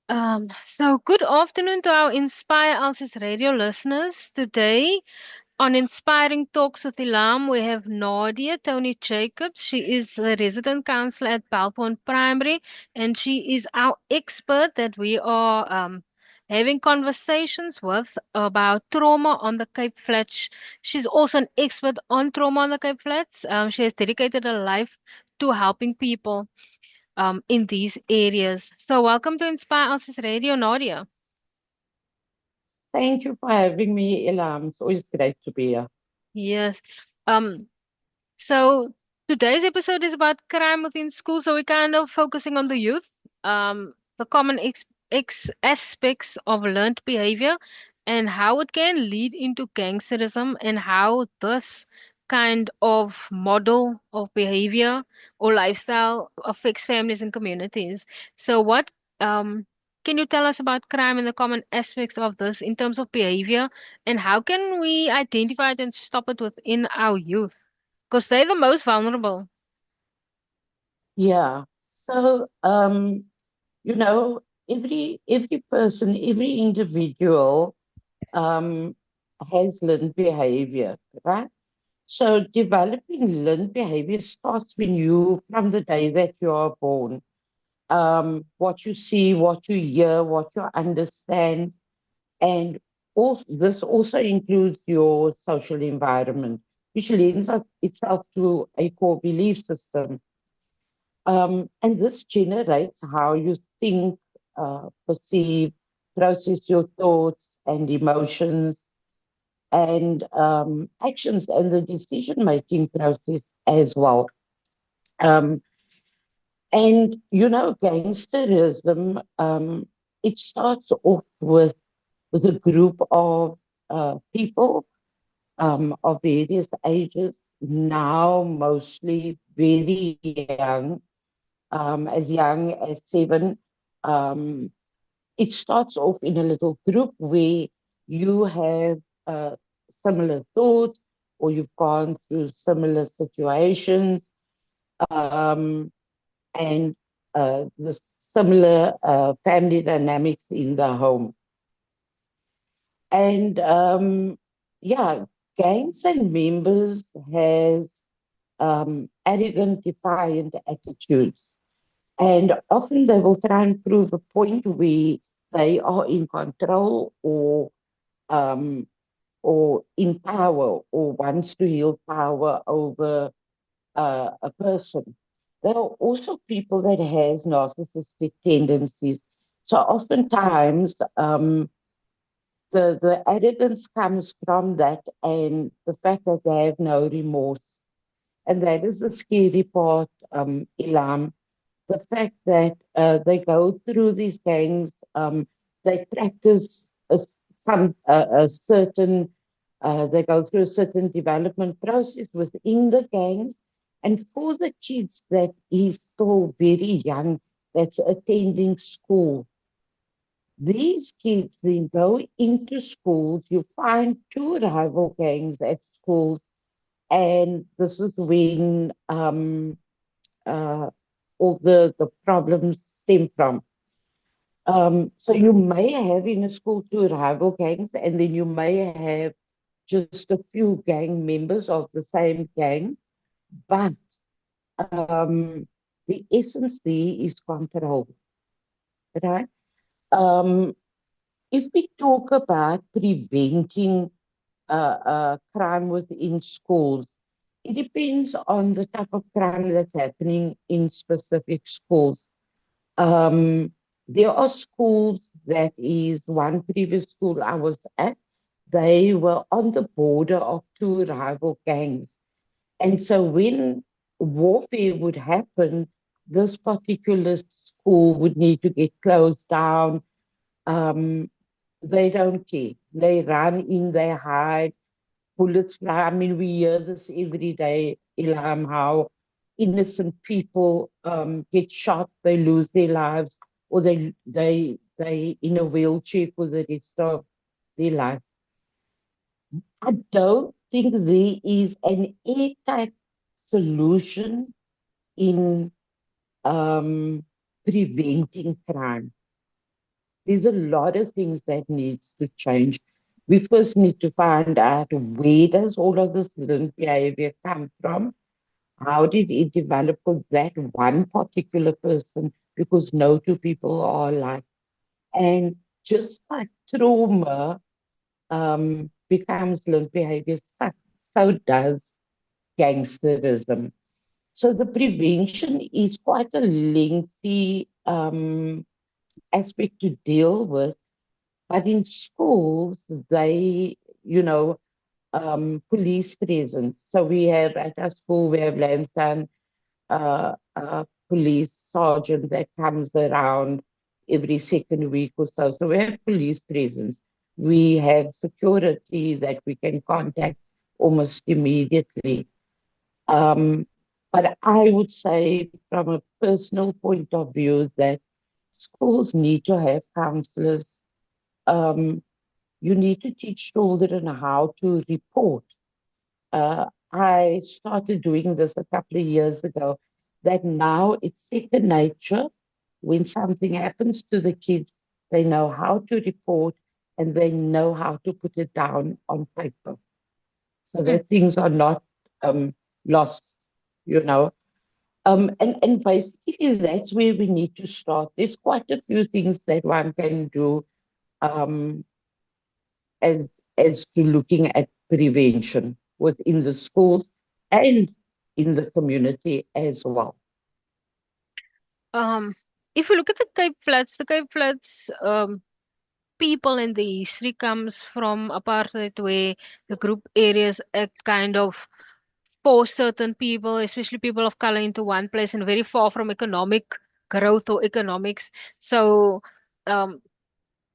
So good afternoon to our Inspire Elsa's radio listeners. Today on Inspiring Talks with Ilham, we have Nadia Tony Jacobs. She is the resident counselor at Belthorn Primary, and she is our expert that we are having conversations with about trauma on the Cape Flats. She's also an expert on trauma on the Cape Flats. She has dedicated her life to helping people in these areas. So, welcome to Inspire Elsa's Radio, Nadia. Thank you for having me, Ilham. It's always great to be here. Yes. Um, so today's episode is about crime within school. So we're kind of focusing on the youth, the common aspects of learned behavior and how it can lead into gangsterism and how this kind of model of behavior or lifestyle affects families and communities. So what can you tell us about crime and the common aspects of this in terms of behavior, and how can we identify it and stop it within our youth? Because they're the most vulnerable. Yeah. So, you know, every person, every individual, um, has learned behavior, right? So, developing learned behavior starts from the day that you are born. What you see, what you hear, what you understand, and this also includes your social environment, which itself to a core belief system. And this generates how you think, perceive, process your thoughts and emotions and actions and the decision-making process as well. Um, Gangsterism, it starts off with a group of people of various ages, now mostly very young as 7. Um, it starts off in a little group where you have uh, similar thoughts or you've gone through similar situations um, and the similar family dynamics in the home. And yeah, gangs and members has arrogant, defiant attitudes. And often they will try and prove a point where they are in control um, or in power or wants to wield power over a person. There are also people that has narcissistic tendencies. So oftentimes the arrogance comes from that and the fact that they have no remorse. And that is the scary part, Ilham, the fact that they go through these gangs, they practice a certain, they go through a certain development process within the gangs. And for the kids that is still very young, that's attending school, these kids then go into schools. You find two rival gangs at schools, and this is when uh, all the problems stem from. So you may have in a school two rival gangs, and then you may have just a few gang members of the same gang, but um, the essence there is control, right? Um, if we talk about preventing crime within schools, it depends on the type of crime that's happening in specific schools. Um, there are schools that is one previous school I was at. They were on the border of two rival gangs. And so when warfare would happen, this particular school would need to get closed down. Um, they don't care. They run in, they hide, bullets fly. I mean, we hear this every day, Ilham, how innocent people get shot, they lose their lives, or they in a wheelchair for the rest of their life. I don't think there is an airtight solution in um, preventing crime. There's a lot of things that needs to change. We first need to find out where does all of this learned behavior come from? How did it develop for that one particular person? Because no two people are alike. And just like trauma becomes learned behavior, so does gangsterism. So the prevention is quite a lengthy aspect to deal with. But in schools, they, you know, police presence. So we have at our school, we have Lansdowne a police sergeant that comes around every second week or so. So we have police presence. We have security that we can contact almost immediately. Um, but I would say, from a personal point of view, that schools need to have counselors. Um, you need to teach children how to report. I started doing this a couple of years ago, that now it's second nature. When something happens to the kids, they know how to report and they know how to put it down on paper so Mm. that things are not lost, you know. And basically, that's where we need to start. There's quite a few things that one can do um, as as to looking at prevention within the schools and in the community as well. Um, if you look at the Cape Flats, people in the history comes from apartheid, where the group areas act kind of force certain people, especially people of color, into one place and very far from economic growth or economics. So, um,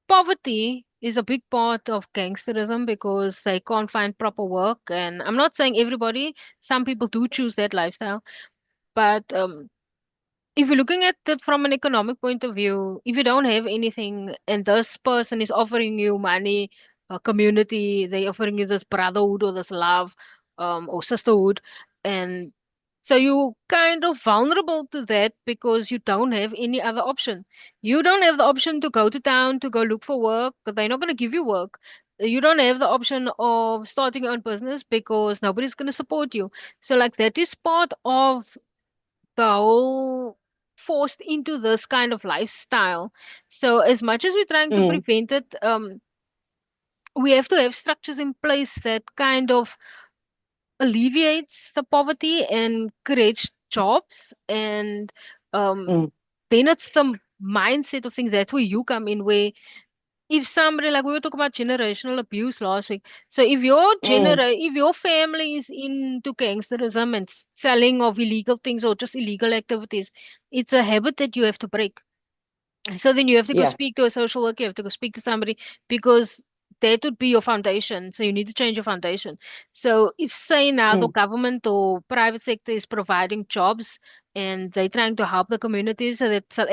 poverty is a big part of gangsterism because they can't find proper work. And I'm not saying everybody, some people do choose that lifestyle, but if you're looking at it from an economic point of view, if you don't have anything and this person is offering you money, community, they offering you this brotherhood or this love, or sisterhood, and so you kind of vulnerable to that because you don't have any other option. You don't have the option to go to town to go look for work, 'cause they're not going to give you work. You don't have the option of starting your own business because nobody's going to support you. So like that is part of the whole forced into this kind of lifestyle. So as much as we're trying to Mm, prevent it, we have to have structures in place that kind of alleviates the poverty and creates jobs. And um, mm, then it's the mindset of things. That's where you come in, where if somebody, like we were talking about generational abuse last week, so mm, if your family is into gangsterism and selling of illegal things or just illegal activities, it's a habit that you have to break. So then you have to go yeah. speak to a social worker, you have to go speak to somebody, because that would be your foundation. So you need to change your foundation. So if, say, now the Mm. government or private sector is providing jobs and they're trying to help the community so that South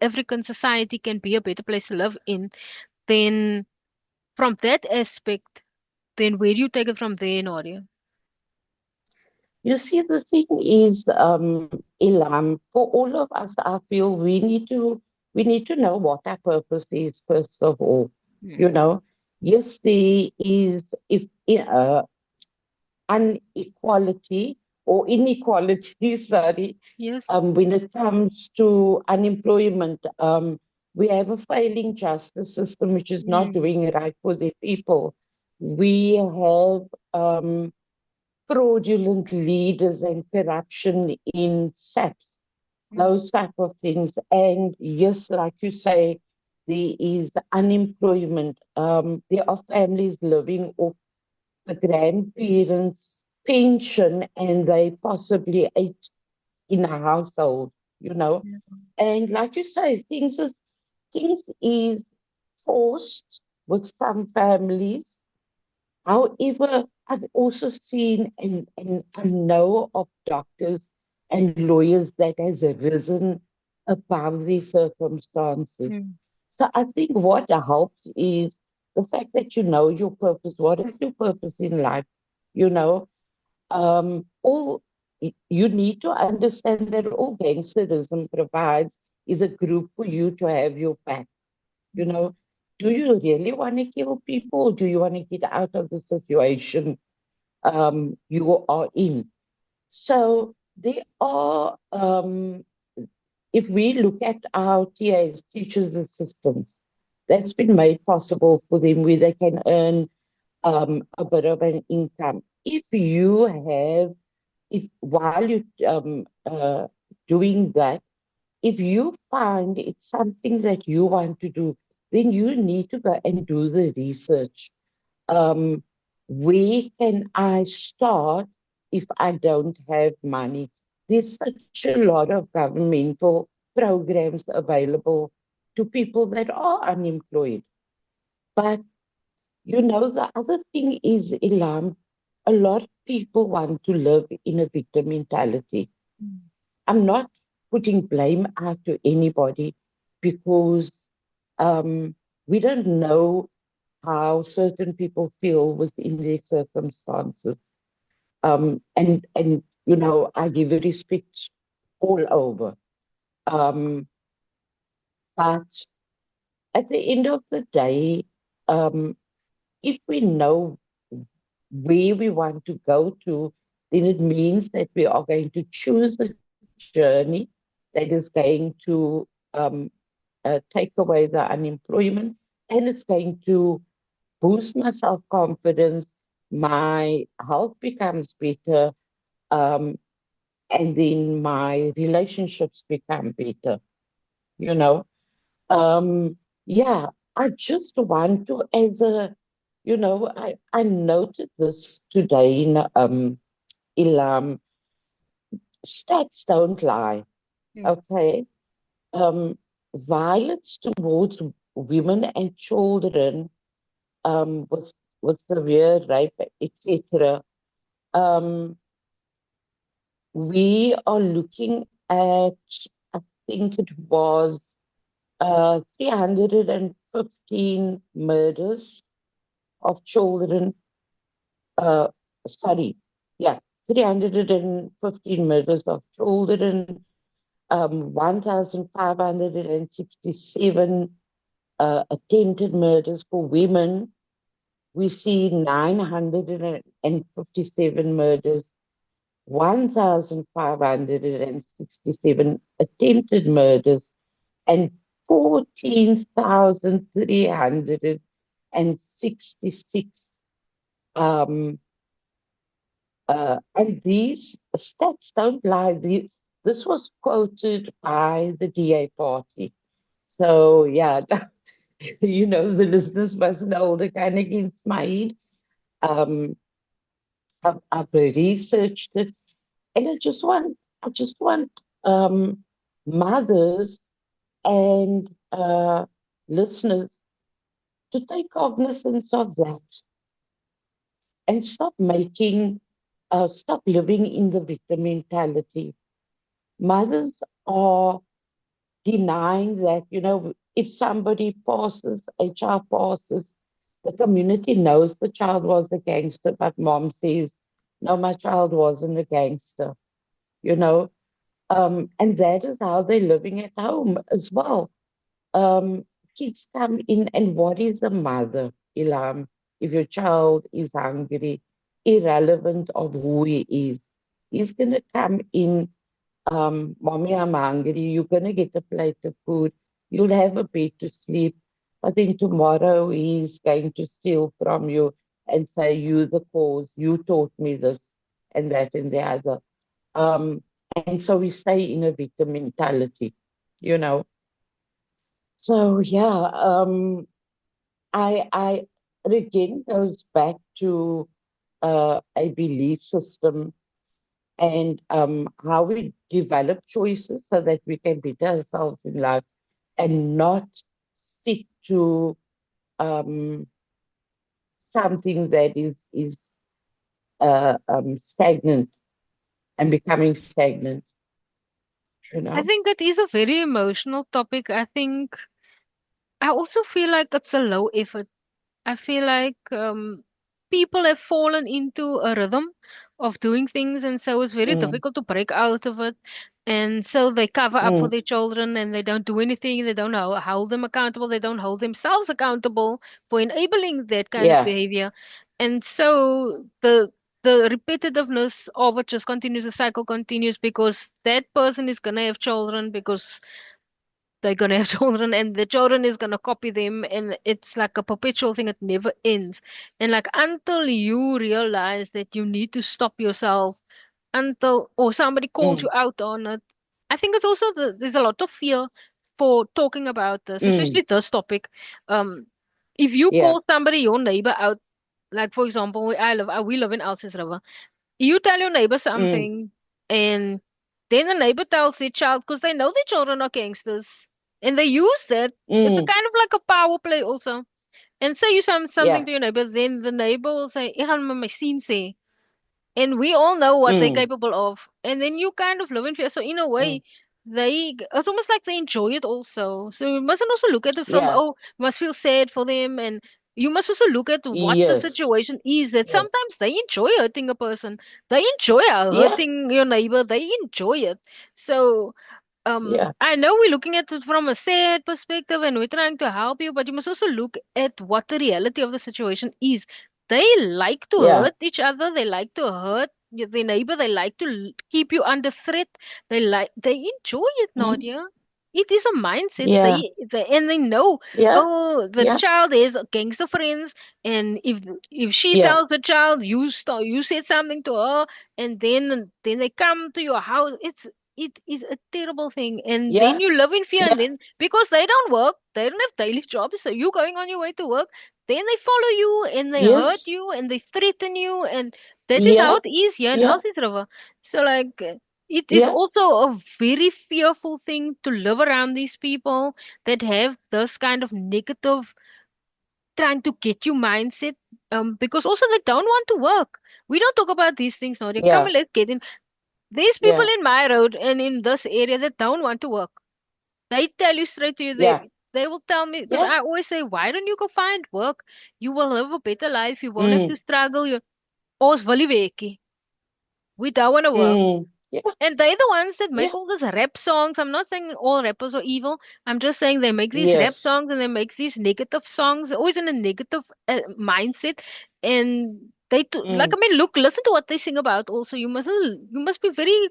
African society can be a better place to live in, then from that aspect, then where do you take it from there, Nadia? You see, the thing is, Ilham, for all of us, I feel we need to know what our purpose is first of all. Hmm. You know, yes, there is if inequality or inequality, sorry, Yes. when it comes to unemployment. We have a failing justice system which is not Mm. doing right for the people. We have fraudulent leaders and corruption in SAPs, Mm. those type of things. And yes, like you say, there is unemployment. There are families living off the grandparents' pension and they possibly ate in a household, you know. Yeah. And like you say, things is forced with some families. However, I've also seen and I know of doctors and lawyers that has arisen above these circumstances. Mm. So I think what helps is the fact that you know your purpose. What is your purpose in life? You know, all you need to understand that all gangsterism provides is a group for you to have your back. You know, do you really want to kill people? Do you want to get out of the situation you are in? So there are, if we look at our TAs, teachers' assistants, that's been made possible for them where they can earn a bit of an income. If you have, if while you doing that, if you find it's something that you want to do, then you need to go and do the research. Um, where can I start if I don't have money? There's such a lot of governmental programs available to people that are unemployed. But the other thing is, Ilham, a lot of people want to live in a victim mentality. Mm. I'm not putting blame out to anybody because um, we don't know how certain people feel within their circumstances. And I give respect all over. Um, but at the end of the day, um, if we know where we want to go to, then it means that we are going to choose a journey that is going to take away the unemployment, and it's going to boost my self confidence, my health becomes better, um, and then my relationships become better. You know, yeah, I just want to, I noted this today in Ilham. Stats don't lie, Mm. okay? Violence towards women and children, with severe rape, etc. Um, we are looking at, I think it was 315 murders of children. Uh, sorry, yeah, 315 murders of children, 1,567 attempted murders for women. We see 957 murders, 1,567 attempted murders, and 14,366. Um, and these stats don't lie. This was quoted by the DA party. So, yeah, the listeners must know the kind against my head. Um, I've researched it, and I just want mothers and listeners to take cognizance of that and stop living in the victim mentality. Mothers are denying that, if somebody passes, a child passes, the community knows the child was a gangster, but mom says, no, my child wasn't a gangster, you know. And that is how they're living at home as well. Um, Kids come in, and what is a mother, Ilham, if your child is hungry, irrelevant of who he is? He's going to come in, mommy, I'm hungry. You're going to get a plate of food. You'll have a bed to sleep. But then tomorrow he's going to steal from you and say, you the cause, you taught me this and that and the other. And so we stay in a victim mentality, you know. So yeah, I it again goes back to a belief system and how we develop choices so that we can better ourselves in life and not stick to um, something that is stagnant and becoming stagnant. You I know. think it is a very emotional topic. I think I also feel like it's a low effort. I feel like people have fallen into a rhythm of doing things, and so it's very Mm, difficult to break out of it. And so they cover up for mm, their children and they don't do anything. They don't hold them accountable. They don't hold themselves accountable for enabling that kind of yeah, behavior. And so the repetitiveness of it just continues, the cycle continues because that person is gonna have children because they're gonna have children and the children is gonna copy them and it's like a perpetual thing, it never ends. And like until you realize that you need to stop yourself until or somebody calls you mm, out on it. I think it's also there's a lot of fear for talking about this, mm, especially this topic. Um, if you yeah, call somebody your neighbor out, like for example, where I live, we live in Elsa's River. You tell your neighbor mm, something, and then the neighbor tells their child because they know their children are gangsters, and they use that. It's a mm, kind of like a power play also. And say you something yeah, to your neighbor, then the neighbor will say, "Ik gaan met my sien sê." And we all know what they're mm, capable of. And then you kind of live in fear. So in a mm, way, it's almost like they enjoy it also. So you mustn't also look at it from, yeah, oh, you must feel sad for them. And you must also look at what the yes, situation is that yes, sometimes they enjoy hurting a person. They enjoy yeah, hurting your neighbor. They enjoy it. So yeah, I know we're looking at it from a sad perspective and we're trying to help you, but you must also look at what the reality of the situation is. They like to yeah, hurt each other, they like to hurt their neighbor, they like to keep you under threat. They enjoy it, mm, Nadia. It is a mindset. yeah, And they know, yeah, oh, the yeah, child has gangster friends, and if she yeah, tells the child you said something to her, and then they come to your house, it is a terrible thing. And then yeah, you live in fear, and yeah, then because they don't work, they don't have daily jobs, so you going on your way to work, then they follow you and they hurt yes, you and they threaten you, and that is how yeah, it is here in yeah, Elsies River. So like it is yeah, also a very fearful thing to live around these people that have this kind of negative trying to get you mindset. Because also they don't want to work. We don't talk about these things now. They come yeah, and let's get in. These people yeah, in my road and in this area that don't want to work, they tell you straight to you. yeah, They will tell me because yeah, I always say, why don't you go find work? You will live a better life. You won't have to mm, struggle. You ons wil nie werkie. We don't want to work. mm, yeah, And they're the ones that make yeah, all those rap songs. I'm not saying all rappers are evil. I'm just saying they make these rap yes, songs and they make these negative songs, always in a negative mindset. And like mm, I mean, look, listen to what they sing about. Also, you must be very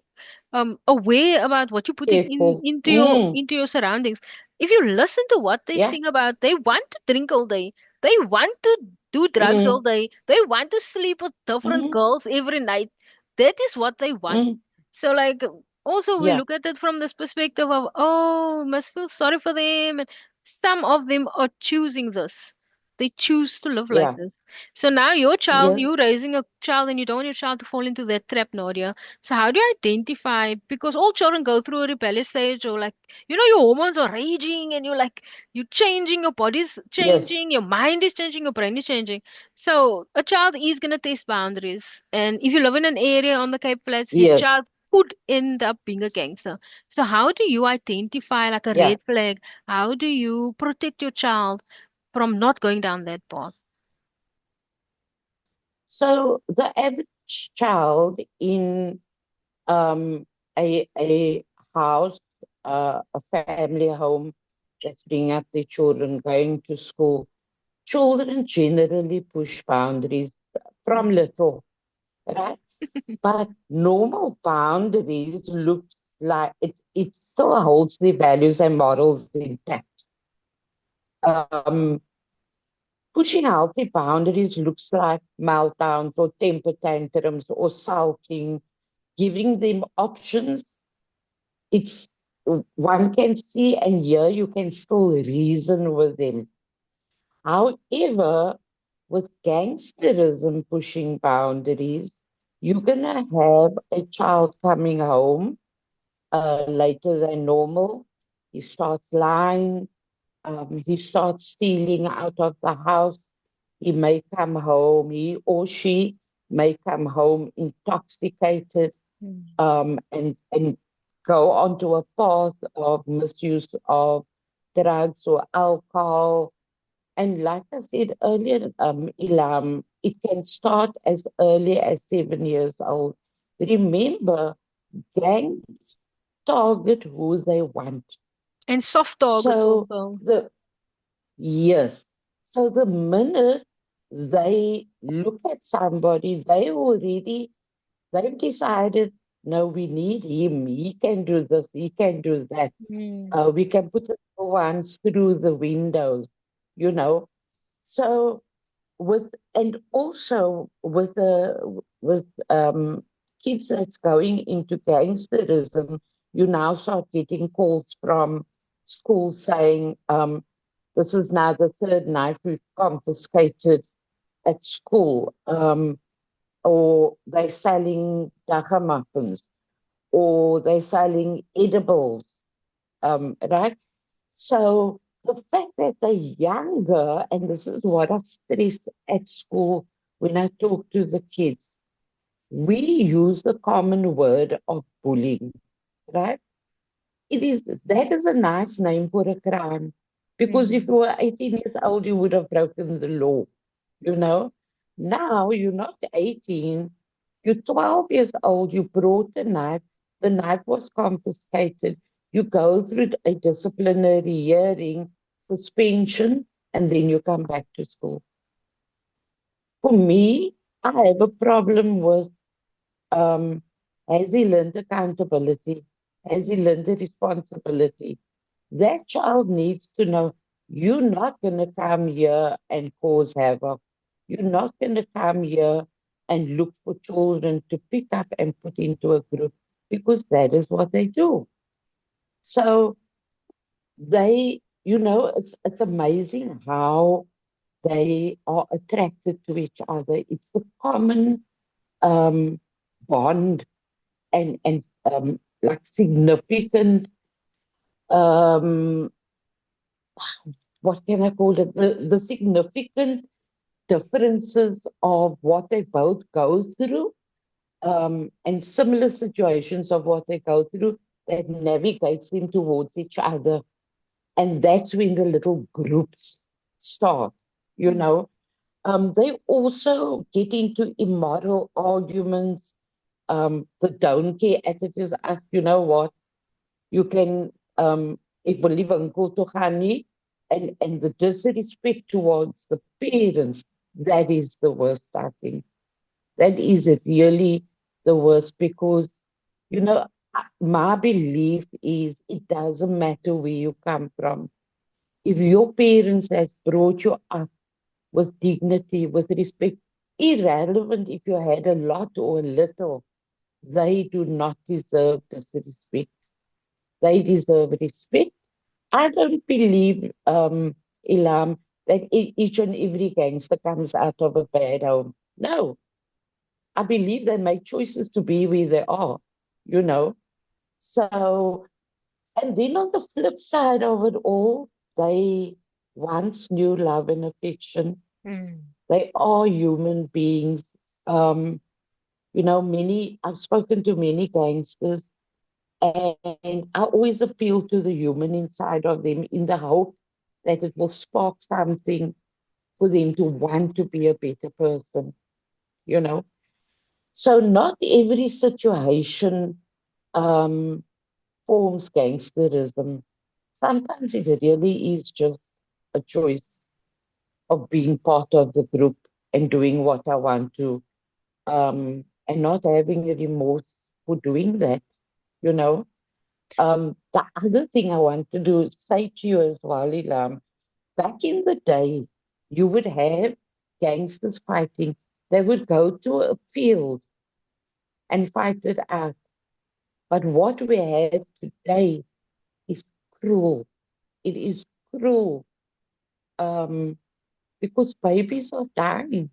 aware about what you're putting in careful, into your surroundings. If you listen to what they yeah, sing about, they want to drink all day. They want to do drugs all mm, day. They want to sleep with different mm, girls every night. That is what they want. mm, So like also we yeah, look at it from this perspective of, oh, must feel sorry for them, and some of them are choosing this. They choose to live like yeah, this. So now your child, yes, you raising a child and you don't want your child to fall into that trap, Nadia. So how do you identify? Because all children go through a rebellious stage, or like, your hormones are raging and you're changing, your body's yes, changing, your mind is changing, your brain is changing. So a child is gonna test boundaries. And if you live in an area on the Cape Flats, your yes, child could end up being a gangster. So how do you identify like a yeah. red flag? How do you protect your child from not going down that path? So the average child in a house, a family home that's bringing up their children, going to school, children generally push boundaries from Mm. little, right? But normal boundaries look like it still holds the values and morals intact. Um, Pushing healthy boundaries looks like meltdowns or temper tantrums or sulking, giving them options. It's one can see and hear you can still reason with them. However, with gangsterism pushing boundaries, you're gonna have a child coming home later than normal. He starts lying. He starts stealing out of the house. He may come home. He or she may come home intoxicated, Mm. and go onto a path of misuse of drugs or alcohol. And like I said earlier, Ilham, it can start as early as 7 years old. Remember, gangs. target who they want. And soft targets So also. the yes. So the minute they look at somebody, they've decided, no, we need him. He can do this, he can do that. Mm. We can put the little ones through the windows, you know. So with and also with kids that's going into gangsterism, you now start getting calls from schools saying, this is now the third knife we've confiscated at school, or they're selling dacha muffins, or they're selling edibles, right? So the fact that they're younger, and this is what I stress at school when I talk to the kids, we use the common word of bullying, right? It is that is a nice name for a crime. Because if Mm. you were 18 years old, you would have broken the law, you know. Now you're not 18, you're 12 years old, you brought the knife was confiscated, you go through a disciplinary hearing, suspension, and then you come back to school. For me, I have a problem with um, has he learned accountability? Has he learned the responsibility? That child needs to know you're not going to come here and cause havoc. You're not going to come here and look for children to pick up and put into a group because that is what they do. So it's amazing how they are attracted to each other. It's the common um, bond and like significant um, what can I call it? The significant differences of what they both go through, and similar situations of what they go through that navigates them towards each other. And that's when the little groups start, you Mm. know. They also get into immoral arguments, the don't care attitudes. You know what? You can, ek wil nie winkel toe gaan nie, and the disrespect towards the parents, that is the worst, I think. That is it really the worst because, you know, my belief is it doesn't matter where you come from. If your parents has brought you up with dignity, with respect, irrelevant if you had a lot or a little, they do not deserve disrespect. They deserve respect. I don't believe, Ilham, that each and every gangster comes out of a bad home. No, I believe they make choices to be where they are, you know. So, and then on the flip side of it all, they once knew love and affection. Mm. They are human beings. Um, I've spoken to many gangsters, and I always appeal to the human inside of them in the hope that it will spark something for them to want to be a better person, you know. So not every situation um, forms gangsterism. Sometimes it really is just a choice of being part of the group and doing what I want to, and not having a remorse for doing that, you know. The other thing I want to do is say to you as well, Ilham, back in the day, you would have gangsters fighting. They would go to a field and fight it out. But what we have today is cruel. It is cruel um, because babies are dying,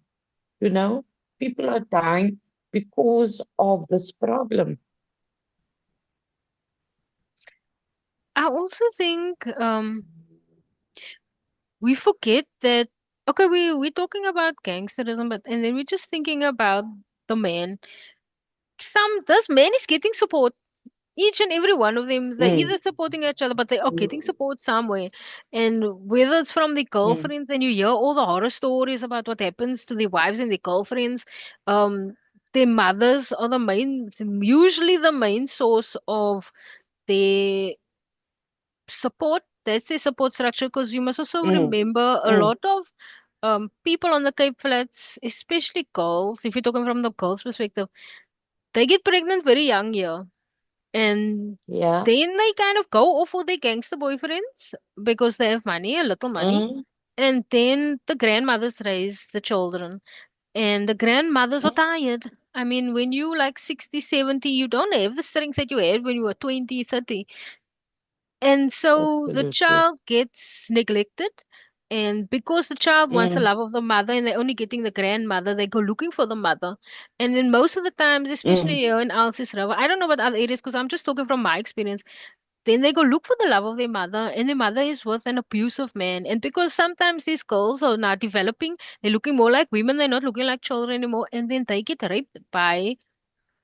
you know? People are dying because of this problem. I also think we forget that okay, we're talking about gangsterism, but and then we're just thinking about the man. This man is getting support. Each and every one of them, they're Mm, either supporting each other, but they are getting support somewhere. And whether it's from the mm, girlfriends, and you hear all the horror stories about what happens to their wives and their girlfriends, their mothers are usually the main source of their support. That's their support structure. Because you must also mm, remember a mm, lot of people on the Cape Flats, especially girls, if you're talking from the girls' perspective, they get pregnant very young here. And yeah, then they kind of go off with their gangster boyfriends because they have money, a little money. mm, And then the grandmothers raise the children. And the grandmothers are mm, tired. I mean, when you like 60, 70, you don't have the strength that you had when you were 20, 30. And so the absolutely. child gets neglected. And because the child wants the Mm, love of the mother and they're only getting the grandmother, they go looking for the mother. And then most of the times, especially mm, here in Alsis River, I don't know about other areas because I'm just talking from my experience. Then they go look for the love of their mother, and their mother is with an abusive man. And because sometimes these girls are not developing, they're looking more like women, they're not looking like children anymore, and then they get raped by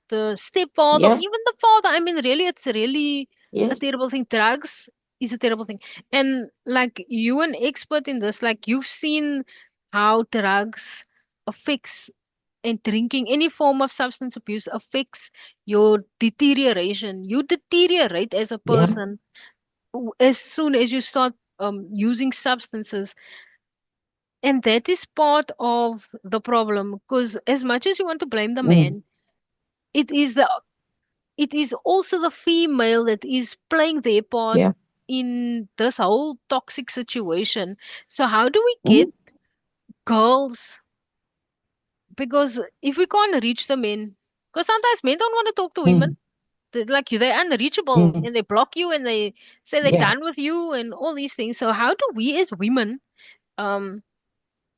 the stepfather or yeah, even the father. I mean, really, it's really a yes, terrible thing. Drugs is a terrible thing. And like you, an expert in this, like you've seen how drugs affects and drinking any form of substance abuse affects your deterioration. You deteriorate as a yeah, person as soon as you start using substances. And that is part of the problem because as much as you want to blame the mm, man, it is the it is also the female that is playing their part yeah, in this whole toxic situation. So how do we get mm, girls? Because if we can't reach the men, because sometimes men don't want to talk to women. mm, Like you, they're unreachable mm, and they block you and they say they're yeah, done with you and all these things. So how do we as women um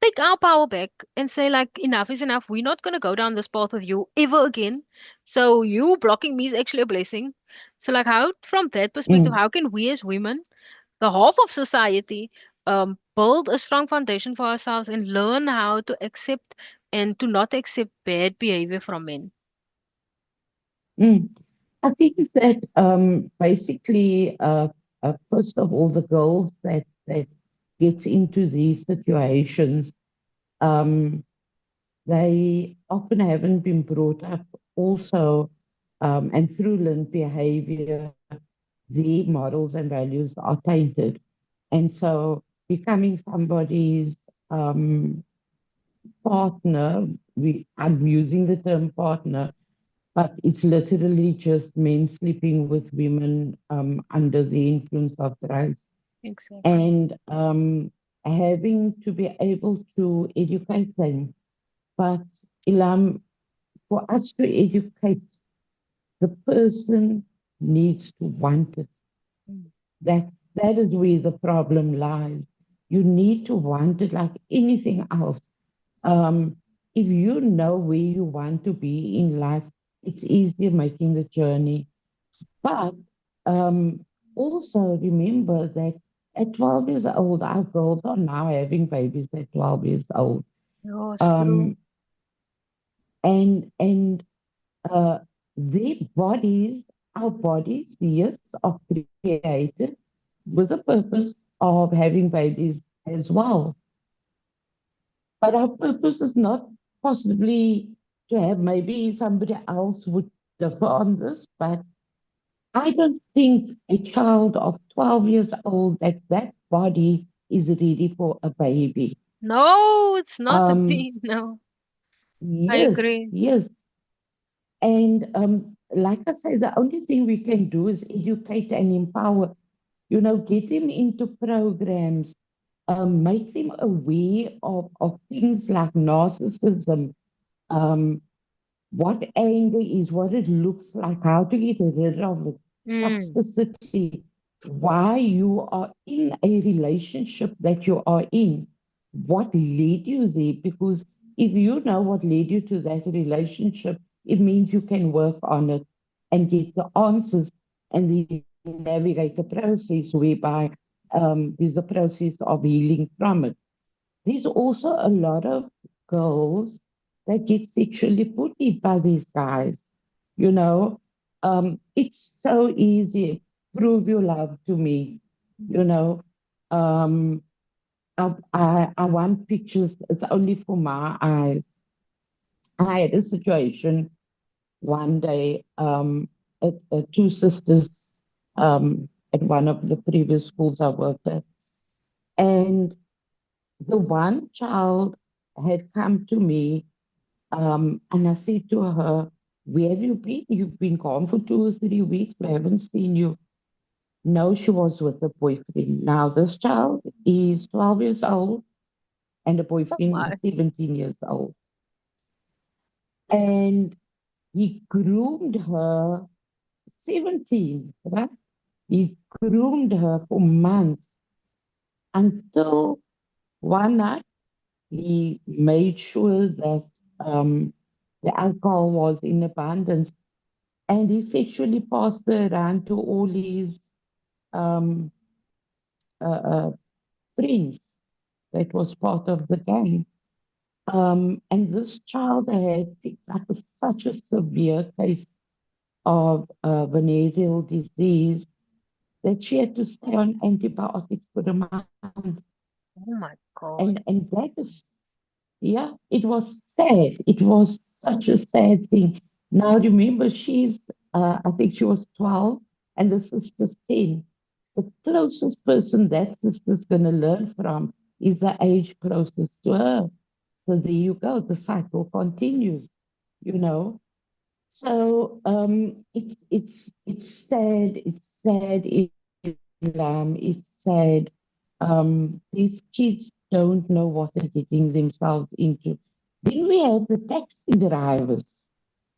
take our power back and say like enough is enough. We're not gonna go down this path with you ever again. So you blocking me is actually a blessing. So like how from that perspective, mm, how can we as women, the half of society, build a strong foundation for ourselves and learn how to accept and to not accept bad behavior from men? mm. I think that basically, first of all, the girls that gets into these situations, um, they often haven't been brought up also, and through learned behavior, the morals and values are tainted. And so becoming somebody's um, partner, I'm using the term partner, but it's literally just men sleeping with women under the influence of drugs. Exactly. And having to be able to educate them. But Ilham, for us to educate, the person needs to want it. Mm. That is where the problem lies. You need to want it like anything else. Um, if you know where you want to be in life, it's easier making the journey. But um, also remember that at 12 years old, our girls are now having babies at 12 years old. Oh, it's true. Um, and uh, their bodies, our bodies, yes, are created with the purpose of having babies as well. But our purpose is not possibly to have, maybe somebody else would differ on this, but I don't think a child of 12 years old that body is ready for a baby. No, it's not a Um, me. No, I yes, agree. yes. And like I say, the only thing we can do is educate and empower, get them into programs, make them aware of things like narcissism, um, what anger is, what it looks like, how to get rid of it, Mm. toxicity, why you are in a relationship that you are in, what led you there. Because if you know what led you to that relationship, it means you can work on it and get the answers and then navigate the process whereby there's a process of healing from it. There's also a lot of girls that get sexually bullied by these guys. You know, it's so easy. Prove your love to me. You know, um, I want pictures. It's only for my eyes. I had a situation one day. Two sisters. at one of the previous schools I worked at. And the one child had come to me, and I said to her, "Where have you been? You've been gone for 2 or 3 weeks. We haven't seen you." No, she was with a boyfriend. Now, this child is 12 years old, and the Oh boyfriend is my. 17 years old. And he groomed her, 17, right? He groomed her for months until one night he made sure that um, the alcohol was in abundance, and he sexually passed her around to all his um, uh, friends that was part of the gang. And this child had picked up such a severe case of venereal disease that she had to stay on antibiotics for a month. Oh my God. And that is, yeah, it was sad. It was such a sad thing. Now remember, I think she was 12 and the sister's 10. The closest person that sister's going to learn from is the age closest to her. So there you go. The cycle continues, you know. So it's sad. It's sad. It's sad. These kids don't know what they're getting themselves into. Then we have the taxi drivers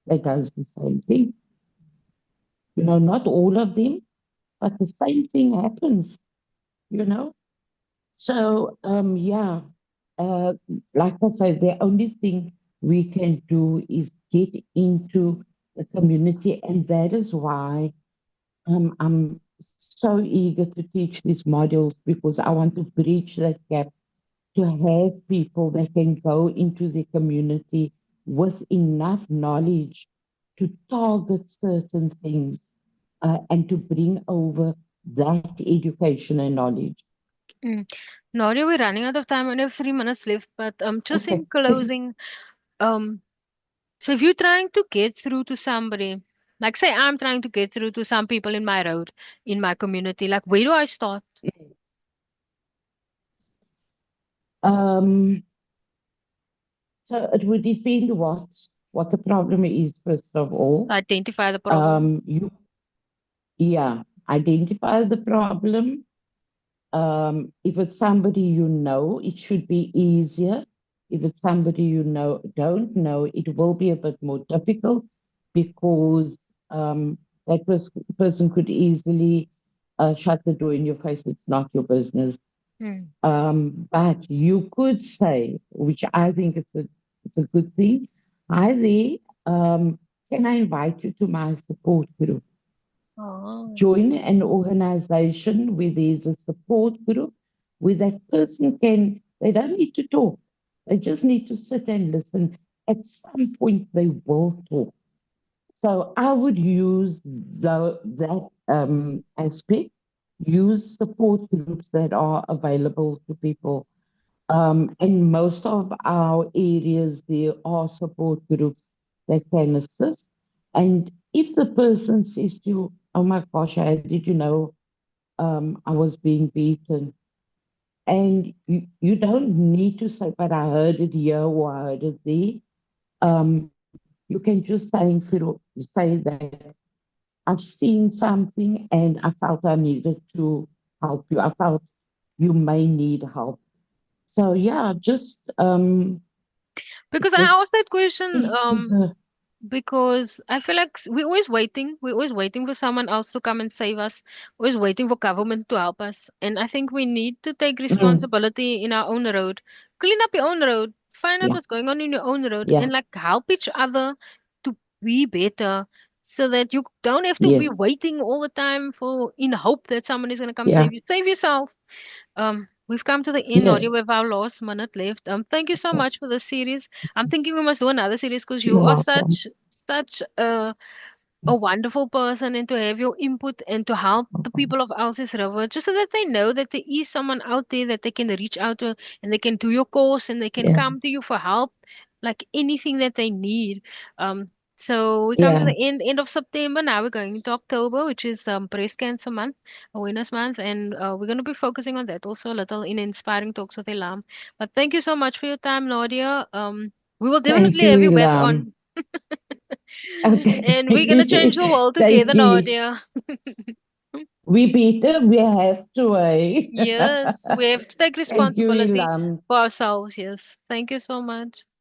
that does the same thing. Not all of them, but the same thing happens. You know. So yeah, uh, like I said, the only thing we can do is get into the community, and that is why I'm so eager to teach these modules because I want to bridge that gap to have people that can go into the community with enough knowledge to target certain things and to bring over that education and knowledge. Mm. Nadia, we're running out of time. We only have 3 minutes left, but just Okay. in closing, um, so if you're trying to get through to somebody, like say I'm trying to get through to some people in my road, in my community, like where do I start? Um, so it would depend what the problem is, first of all. Identify the problem. You, yeah, identify the problem. If it's somebody you know, it should be easier. If it's somebody don't know, it will be a bit more difficult because that person could easily shut the door in your face. It's not your business. Mm. But you could say, which I think it's a good thing. Hi there. Can I invite you to my support group? Oh. Join an organization where there's a support group where that person they don't need to talk. They just need to sit and listen. At some point, they will talk. So I would use that aspect, use support groups that are available to people. In most of our areas, there are support groups that can assist. And if the person says to you, "Oh my gosh, how did you know I was being beaten?" And you don't need to say, "But I heard it here or I heard it there." You can just say that I've seen something and I felt I needed to help you. I felt you may need help. So yeah, Because I just asked that question, speak to the because I feel like we're always waiting. We're always waiting for someone else to come and save us. Always waiting for government to help us. And I think we need to take mm, responsibility in our own road. Clean up your own road. Find out yeah, what's going on in your own road yeah, and like help each other to be better so that you don't have to be yes, waiting all the time for in hope that someone is gonna come yeah, save you. Save yourself. We've come to the end yes. already with our last minute left. Thank you so much for this series. I'm thinking we must do another series because you You're are welcome. such a wonderful person and to have your input and to help the people of Elsis River just so that they know that there is someone out there that they can reach out to and they can do your course and they can Yeah, come to you for help, like anything that they need. Um, So we come to Yeah. the end of September. Now we're going into October, which is Breast Cancer Month, Awareness Month, and we're going to be focusing on that also a little in inspiring talks with Ilham. But thank you so much for your time, Nadia. We will Thank definitely you, have you back Ilham. on, and we're gonna change Okay. the world Thank together, you. Nadia. We better, we have to, eh? Yes, we have to take Thank you, responsibility Ilham. for ourselves. Yes, thank you so much.